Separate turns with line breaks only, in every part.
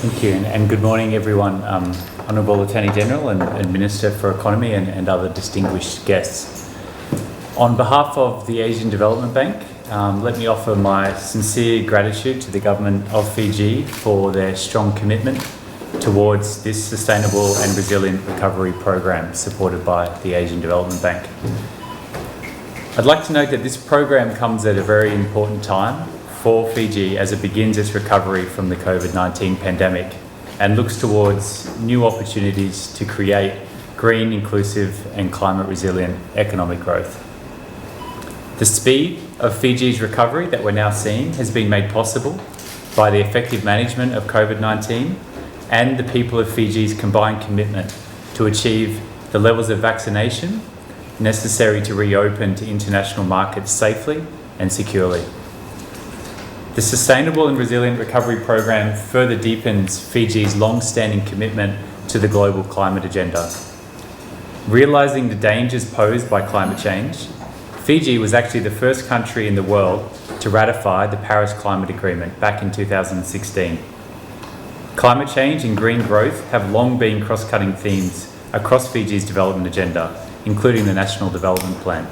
Thank you, and good morning everyone, Honourable Attorney General and Minister for Economy and other distinguished guests. On behalf of the Asian Development Bank, let me offer my sincere gratitude to the Government of Fiji for their strong commitment towards this sustainable and resilient recovery program supported by the Asian Development Bank. I'd like to note that this program comes at a very important time for Fiji as it begins its recovery from the COVID-19 pandemic and looks towards new opportunities to create green, inclusive and climate resilient economic growth. The speed of Fiji's recovery that we're now seeing has been made possible by the effective management of COVID-19 and the people of Fiji's combined commitment to achieve the levels of vaccination necessary to reopen to international markets safely and securely. The Sustainable and Resilient Recovery Program further deepens Fiji's long-standing commitment to the global climate agenda. Realising the dangers posed by climate change, Fiji was actually the first country in the world to ratify the Paris Climate Agreement back in 2016. Climate change and green growth have long been cross-cutting themes across Fiji's development agenda, including the National Development Plan.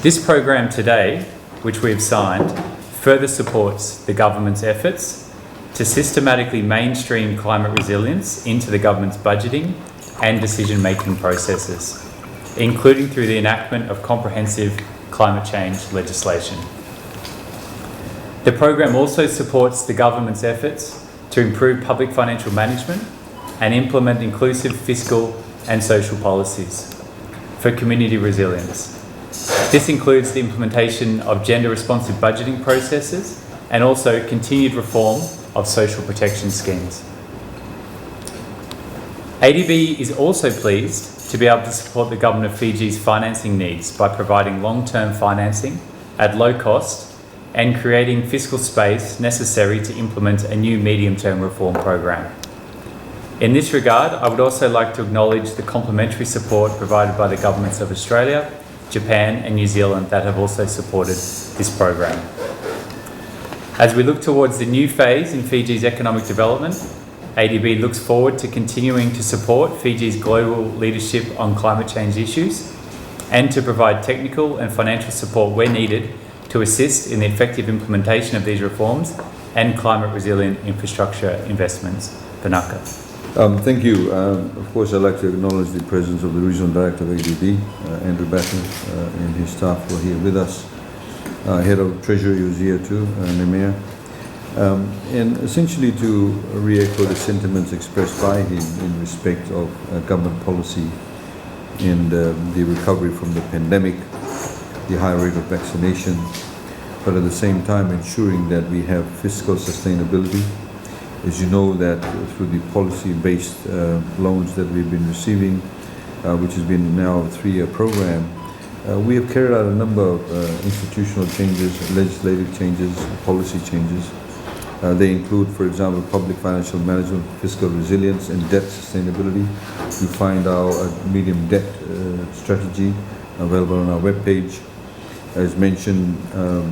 This program today, which we have signed, further supports the government's efforts to systematically mainstream climate resilience into the government's budgeting and decision-making processes, including through the enactment of comprehensive climate change legislation. The program also supports the government's efforts to improve public financial management and implement inclusive fiscal and social policies for community resilience. This includes the implementation of gender-responsive budgeting processes and also continued reform of social protection schemes. ADB is also pleased to be able to support the Government of Fiji's financing needs by providing long-term financing at low cost and creating fiscal space necessary to implement a new medium-term reform program. In this regard, I would also like to acknowledge the complementary support provided by the governments of Australia, Japan and New Zealand that have also supported this program. As we look towards the new phase in Fiji's economic development, ADB looks forward to continuing to support Fiji's global leadership on climate change issues and to provide technical and financial support where needed to assist in the effective implementation of these reforms and climate resilient infrastructure investments. Banaka.
Thank you. Of course, I'd like to acknowledge the presence of the Regional Director of ADB, Andrew Batten, and his staff who are here with us. Head of Treasury was here too, Nemea. And essentially to re-echo the sentiments expressed by him in respect of government policy and the recovery from the pandemic, the high rate of vaccination, but at the same time ensuring that we have fiscal sustainability. As you know, that through the policy-based loans that we've been receiving, which has been now a 3-year program, we have carried out a number of institutional changes, legislative changes, policy changes. They include, for example, public financial management, fiscal resilience and debt sustainability. You find our medium debt strategy available on our webpage. As mentioned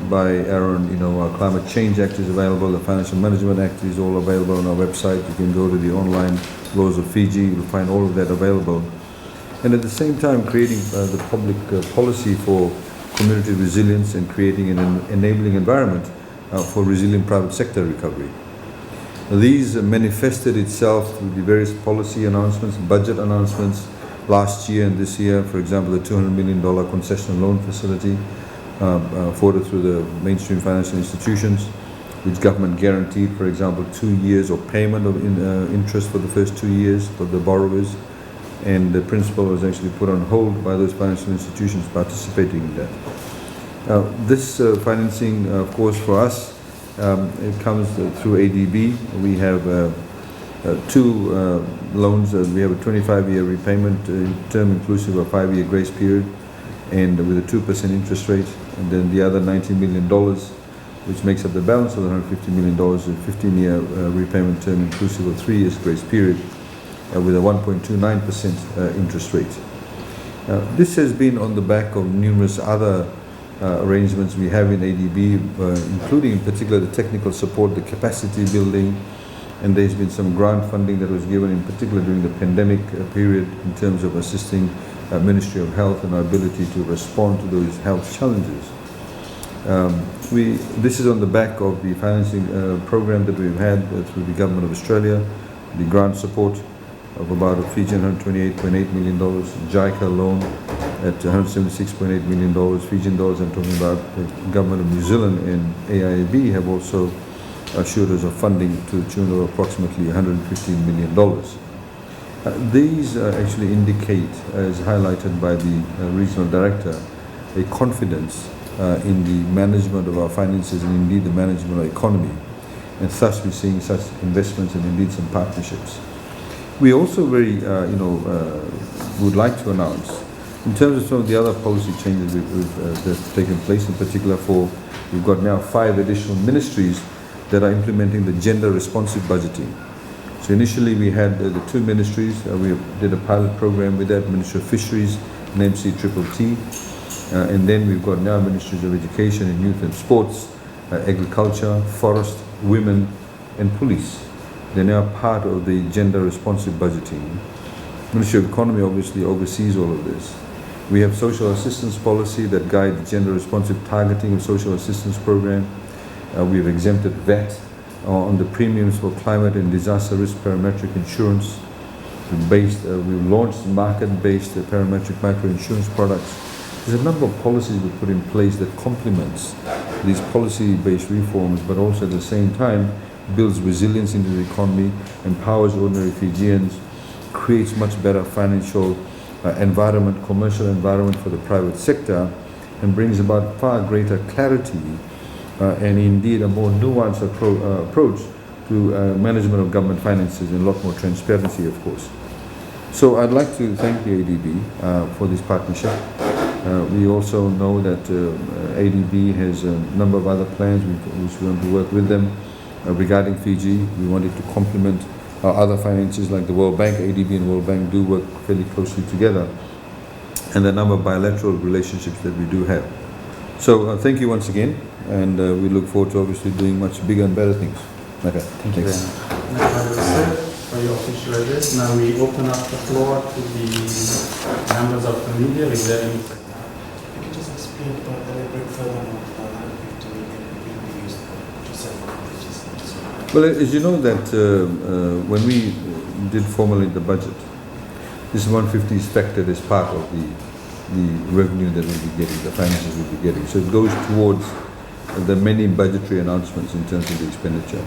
by Aaron, our Climate Change Act is available, the Financial Management Act is all available on our website. You can go to the online laws of Fiji, you'll find all of that available. And at the same time, creating the public policy for community resilience and creating an enabling environment for resilient private sector recovery. These manifested itself through the various policy announcements, budget announcements last year and this year. For example, the $200 million concessional loan facility afforded through the mainstream financial institutions, which government guaranteed, for example, 2 years of payment of interest for the first 2 years for the borrowers, and the principal was actually put on hold by those financial institutions participating in that. This financing, of course, for us, it comes through ADB. We have 2 loans. We have a 25-year repayment term inclusive of a 5-year grace period, and with a 2% interest rate, and then the other $90 million, which makes up the balance of the $150 million, a 15-year repayment term inclusive of 3 years grace period, with a 1.29% interest rate. This has been on the back of numerous other arrangements we have in ADB, including in particular the technical support, the capacity building, And there's been some grant funding that was given, in particular during the pandemic period, in terms of assisting Ministry of Health and our ability to respond to those health challenges. This is on the back of the financing program that we've had through the Government of Australia, the grant support of about Fijian $128.8 million, JICA loan at $176.8 million, Fijian dollars. I'm talking about the Government of New Zealand and AIIB have also assured us of funding to the tune of approximately $115 million. These actually indicate, as highlighted by the Regional Director, a confidence in the management of our finances and indeed the management of our economy, and thus we're seeing such investments and indeed some partnerships. We also would like to announce, in terms of some of the other policy changes that have taken place, in particular we've got now 5 additional ministries that are implementing the gender responsive budgeting. So initially we had the 2 ministries, we did a pilot program with that, Ministry of Fisheries and MCTTT, and then we've got now Ministries of Education and Youth and Sports, Agriculture, Forest, Women and Police. They're now part of the gender responsive budgeting. Ministry of Economy obviously oversees all of this. We have social assistance policy that guides gender responsive targeting of social assistance program. We've exempted VAT on the premiums for climate and disaster risk parametric insurance. We've launched market-based parametric microinsurance products. There's a number of policies we've put in place that complements these policy-based reforms, but also at the same time builds resilience into the economy, empowers ordinary Fijians, creates much better financial environment, commercial environment for the private sector, and brings about far greater clarity and indeed a more nuanced approach to management of government finances and a lot more transparency, of course. So I'd like to thank the ADB for this partnership. We also know that ADB has a number of other plans which we want to work with them regarding Fiji. We wanted to complement our other finances like the World Bank. ADB and World Bank do work fairly closely together, and a number of bilateral relationships that we do have. So thank you once again, and we look forward to obviously doing much bigger and better things. Okay,
Thank you very much.
For your official address, now we open up the floor to the members of the media. Is there any?
You can just explain about the elaborate further on how to make it used to several languages.
Well, as you know that when we did formulate the budget, this 150 is factored as part of the revenue that we'll be getting, the finances we'll be getting. So it goes towards the many budgetary announcements in terms of the expenditure.